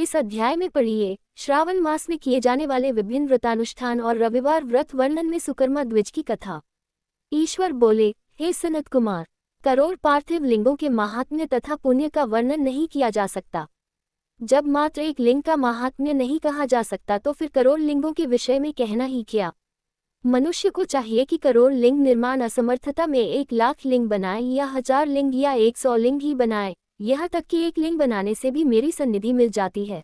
इस अध्याय में पढ़िए श्रावण मास में किए जाने वाले विभिन्न व्रतानुष्ठान और रविवार व्रत वर्णन में सुकर्मा द्विज की कथा। ईश्वर बोले, हे सनत कुमार, करोड़ पार्थिव लिंगों के महात्म्य तथा पुण्य का वर्णन नहीं किया जा सकता। जब मात्र एक लिंग का महात्म्य नहीं कहा जा सकता तो फिर करोड़ लिंगों के विषय में कहना ही क्या। मनुष्य को चाहिए कि करोड़ लिंग निर्माण असमर्थता में 1,00,000 लिंग बनाए या 1000 लिंग या 100 लिंग ही बनाए, यहाँ तक कि एक लिंग बनाने से भी मेरी सन्निधि मिल जाती है।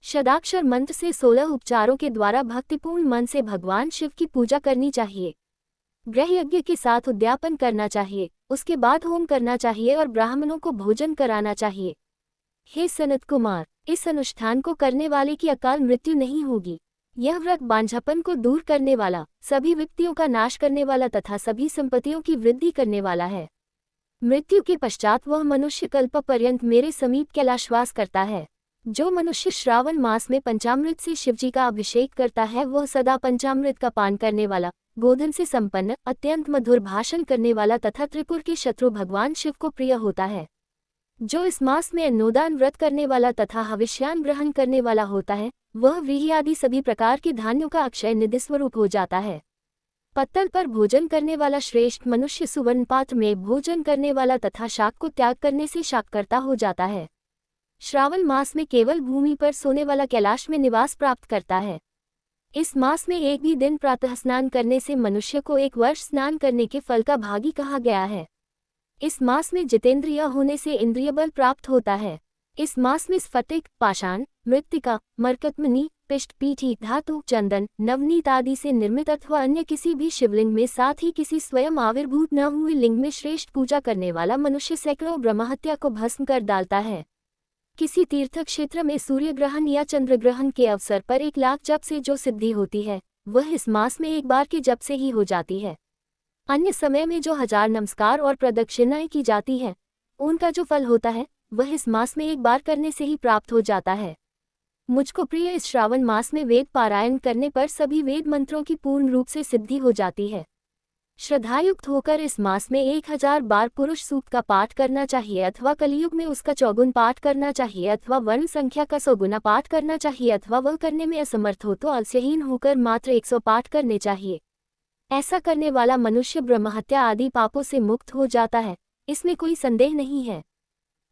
षडाक्षर मंत्र से 16 उपचारों के द्वारा भक्तिपूर्ण मन से भगवान शिव की पूजा करनी चाहिए। गृह यज्ञ के साथ उद्यापन करना चाहिए, उसके बाद होम करना चाहिए और ब्राह्मणों को भोजन कराना चाहिए। हे सनत कुमार, इस अनुष्ठान को करने वाले की अकाल मृत्यु नहीं होगी। यह व्रत बांझपन को दूर करने वाला, सभी विपत्तियों का नाश करने वाला तथा सभी संपत्तियों की वृद्धि करने वाला है। मृत्यु के पश्चात वह मनुष्य कल्प पर्यंत मेरे समीप कैलाशवास करता है। जो मनुष्य श्रावण मास में पंचामृत से शिवजी का अभिषेक करता है वह सदा पंचामृत का पान करने वाला, गोधन से संपन्न, अत्यंत मधुर भाषण करने वाला तथा त्रिपुर के शत्रु भगवान शिव को प्रिय होता है। जो इस मास में अन्नोदान व्रत करने वाला तथा हविष्यान ग्रहण करने वाला होता है वह व्रीहि आदि सभी प्रकार के धान्यों का अक्षय निधि स्वरूप हो जाता है। पत्तल पर भोजन करने वाला श्रेष्ठ मनुष्य सुवर्ण पात्र में भोजन करने वाला तथा शाक को त्याग करने से शाककर्ता हो जाता है। श्रावण मास में केवल भूमि पर सोने वाला कैलाश में निवास प्राप्त करता है। इस मास में एक भी दिन प्रातः स्नान करने से मनुष्य को 1 वर्ष स्नान करने के फल का भागी कहा गया है। इस मास में जितेंद्रिय होने से इंद्रिय बल प्राप्त होता है। इस मास में स्फटिक, पाषाण, मृत्तिका, मरकतमणि, पिष्ट, पीठी, धातु, चंदन, नवनीत आदि से निर्मित अथवा अन्य किसी भी शिवलिंग में साथ ही किसी स्वयं आविर्भूत न हुए लिंग में श्रेष्ठ पूजा करने वाला मनुष्य सैकड़ों ब्रह्महत्या को भस्म कर डालता है। किसी तीर्थ क्षेत्र में सूर्य ग्रहण या चंद्र ग्रहण के अवसर पर 1,00,000 जप से जो सिद्धि होती है वह इस मास में एक बार के जप से ही हो जाती है। अन्य समय में जो 1000 नमस्कार और प्रदक्षिणाएं की जाती है उनका जो फल होता है वह इस मास में एक बार करने से ही प्राप्त हो जाता है। मुझको प्रिय इस श्रावण मास में वेद पारायण करने पर सभी वेद मंत्रों की पूर्ण रूप से सिद्धि हो जाती है। श्रद्धायुक्त होकर इस मास में 1000 बार पुरुष सूक्त का पाठ करना चाहिए अथवा कलियुग में उसका 4 गुना पाठ करना चाहिए अथवा वर्ण संख्या का 100 गुना पाठ करना चाहिए अथवा वह करने में असमर्थ हो तो आलस्यहीन होकर मात्र 100 पाठ करने चाहिए। ऐसा करने वाला मनुष्य ब्रह्महत्या आदि पापों से मुक्त हो जाता है, इसमें कोई संदेह नहीं है।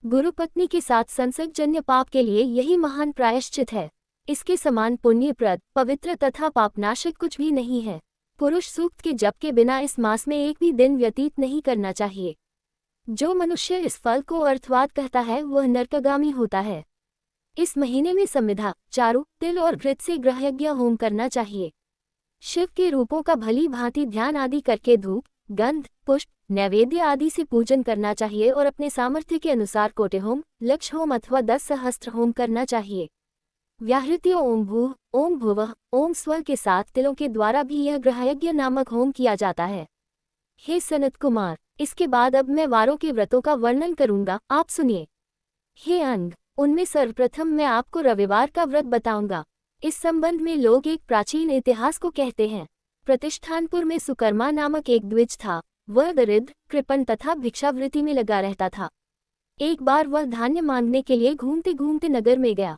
गुरु पत्नी के साथ संसर्गजन्य पाप के लिए यही महान प्रायश्चित है। इसके समान पुण्यप्रद, पवित्र तथा पापनाशक कुछ भी नहीं है। पुरुष सूक्त के जप के बिना इस मास में एक भी दिन व्यतीत नहीं करना चाहिए। जो मनुष्य इस फल को अर्थवाद कहता है वह नरकगामी होता है। इस महीने में समिधा, चारु, तिल और घृत से गृहयज्ञ होम करना चाहिए। शिव के रूपों का भली भांति ध्यान आदि करके धूप, गंध, पुष्प, नैवेद्य आदि से पूजन करना चाहिए और अपने सामर्थ्य के अनुसार कोटि होम, लक्ष होम अथवा 10 सहस्त्र होम करना चाहिए। व्याहृत्यो ओम भूः, ओम भुवः, ओम स्वः के साथ तिलों के द्वारा भी यह गृहयज्ञ नामक होम किया जाता है। हे सनत कुमार, इसके बाद अब मैं वारों के व्रतों का वर्णन करूंगा, आप सुनिए। हे अंग, उनमें सर्वप्रथम मैं आपको रविवार का व्रत बताऊंगा। इस संबंध में लोग एक प्राचीन इतिहास को कहते हैं। प्रतिष्ठानपुर में सुकर्मा नामक एक द्विज था। वह दरिद्र, कृपण तथा भिक्षावृत्ति में लगा रहता था। एक बार वह धान्य मांगने के लिए घूमते घूमते नगर में गया।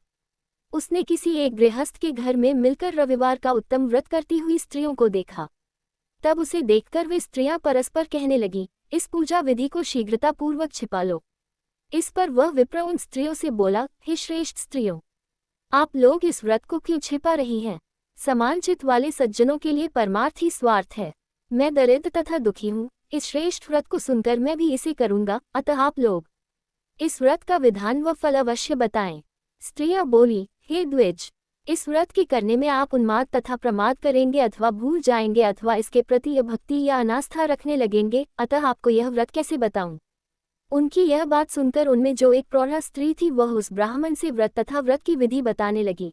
उसने किसी एक गृहस्थ के घर में मिलकर रविवार का उत्तम व्रत करती हुई स्त्रियों को देखा। तब उसे देखकर वे स्त्रियां परस्पर कहने लगी, इस पूजा विधि को शीघ्रतापूर्वक छिपा लो। इस पर वह विप्र उन स्त्रियों से बोला, हे श्रेष्ठ स्त्रियों, आप लोग इस व्रत को क्यों छिपा रही हैं? समान चित्त वाले सज्जनों के लिए परमार्थ ही स्वार्थ है। मैं दरिद्र तथा दुखी हूँ, इस श्रेष्ठ व्रत को सुनकर मैं भी इसे करूँगा, अतः आप लोग इस व्रत का विधान व फल अवश्य बताएं। स्त्रियां बोली, हे द्विज, इस व्रत के करने में आप उन्माद तथा प्रमाद करेंगे अथवा भूल जाएंगे अथवा इसके प्रति अभक्ति या अनास्था रखने लगेंगे, अतः आपको यह व्रत कैसे बताऊं? उनकी यह बात सुनकर उनमें जो एक प्रौढ़ा स्त्री थी वह उस ब्राह्मण से व्रत तथा व्रत की विधि बताने लगी।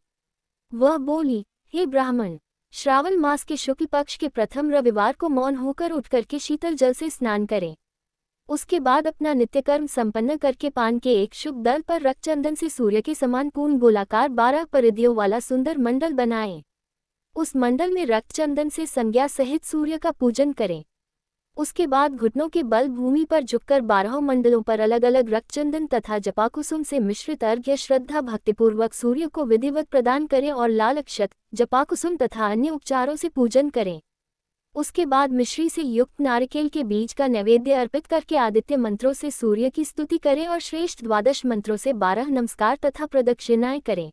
वह बोली, हे ब्राह्मण, श्रावण मास के शुक्ल पक्ष के प्रथम रविवार को मौन होकर उठकर के शीतल जल से स्नान करें। उसके बाद अपना नित्यकर्म संपन्न करके पान के एक शुभ दल पर रक्तचंदन से सूर्य के समान पूर्ण गोलाकार 12 परिधियों वाला सुंदर मंडल बनाएं। उस मंडल में रक्तचंदन से संज्ञा सहित सूर्य का पूजन करें। उसके बाद घुटनों के बल भूमि पर झुककर 12 मंडलों पर अलग अलग रक्तचंदन तथा जपाकुसुम से मिश्रित अर्घ्य श्रद्धा भक्तिपूर्वक सूर्य को विधिवत प्रदान करें और लाल अक्षत, जपाकुसुम तथा अन्य उपचारों से पूजन करें। उसके बाद मिश्री से युक्त नारिकेल के बीज का नैवेद्य अर्पित करके आदित्य मंत्रों से सूर्य की स्तुति करें और श्रेष्ठ द्वादश मंत्रों से 12 नमस्कार तथा प्रदक्षिणाएं करें।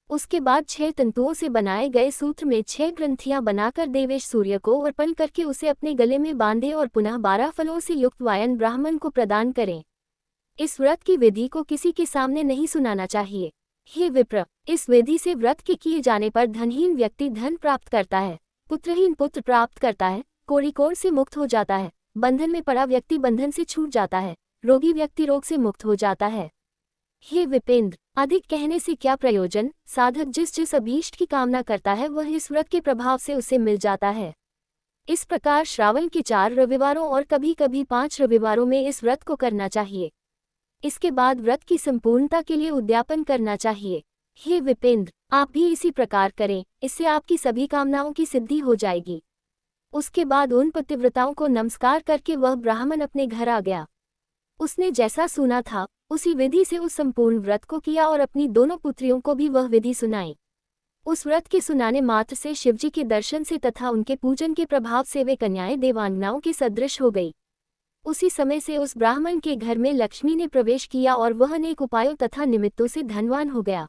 उसके बाद 6 तंतुओं से बनाए गए सूत्र में 6 ग्रंथियां बनाकर देवेश सूर्य को अर्पण करके उसे अपने गले में बांधे और पुनः 12 फलों से युक्त वायन ब्राह्मण को प्रदान करें। इस व्रत की विधि को किसी के सामने नहीं सुनाना चाहिए। हे विप्र, इस विधि से व्रत के किए जाने पर धनहीन व्यक्ति धन प्राप्त करता है, पुत्रहीन पुत्र प्राप्त करता है, कोढ़ से मुक्त हो जाता है, बंधन में पड़ा व्यक्ति बंधन से छूट जाता है, रोगी व्यक्ति रोग से मुक्त हो जाता है। हे विपेंद्र, अधिक कहने से क्या प्रयोजन। साधक जिस जिस अभीष्ट की कामना करता है वह इस व्रत के प्रभाव से उसे मिल जाता है। इस प्रकार श्रावण के 4 रविवारों और कभी कभी 5 रविवारों में इस व्रत को करना चाहिए। इसके बाद व्रत की संपूर्णता के लिए उद्यापन करना चाहिए। हे विपेंद्र, आप भी इसी प्रकार करें, इससे आपकी सभी कामनाओं की सिद्धि हो जाएगी। उसके बाद उन पतिव्रताओं को नमस्कार करके वह ब्राह्मण अपने घर आ गया। उसने जैसा सुना था उसी विधि से उस संपूर्ण व्रत को किया और अपनी दोनों पुत्रियों को भी वह विधि सुनाई। उस व्रत के सुनाने मात्र से शिवजी के दर्शन से तथा उनके पूजन के प्रभाव से वे कन्याएं देवांगनाओं के सदृश हो गई। उसी समय से उस ब्राह्मण के घर में लक्ष्मी ने प्रवेश किया और वह अनेक उपायों तथा निमित्तों से धनवान हो गया।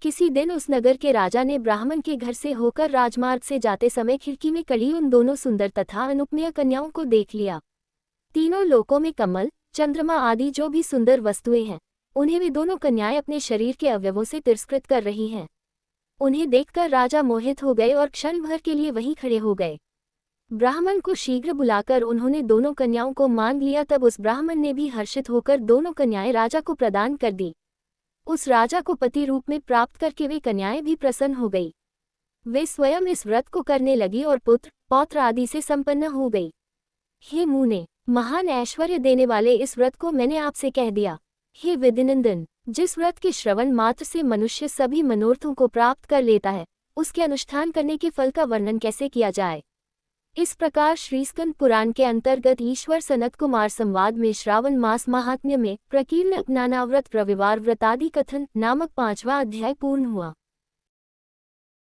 किसी दिन उस नगर के राजा ने ब्राह्मण के घर से होकर राजमार्ग से जाते समय खिड़की में खड़ी उन दोनों सुंदर तथा अनुपमेय कन्याओं को देख लिया। तीनों लोकों में कमल, चंद्रमा आदि जो भी सुंदर वस्तुएं हैं, उन्हें वे दोनों कन्याएं अपने शरीर के अवयवों से तिरस्कृत कर रही हैं। उन्हें देखकर राजा मोहित हो गए और क्षण भर के लिए वहीं खड़े हो गए। ब्राह्मण को शीघ्र बुलाकर उन्होंने दोनों कन्याओं को मांग लिया। तब उस ब्राह्मण ने भी हर्षित होकर दोनों कन्याएं राजा को प्रदान कर दी। उस राजा को पति रूप में प्राप्त करके वे कन्याएं भी प्रसन्न हो गई। वे स्वयं इस व्रत को करने लगी और पुत्र पौत्र आदि से संपन्न हो गई। हे मुने, महान ऐश्वर्य देने वाले इस व्रत को मैंने आपसे कह दिया। हे विधिनंदन, जिस व्रत के श्रवण मात्र से मनुष्य सभी मनोरथों को प्राप्त कर लेता है, उसके अनुष्ठान करने के फल का वर्णन कैसे किया जाए। इस प्रकार श्रीस्कंद पुराण के अंतर्गत ईश्वर सनत कुमार संवाद में श्रावण मास महात्म्य में प्रकीर्ण नानाव्रत रविवार व्रतादि कथन नामक 5वां अध्याय पूर्ण हुआ।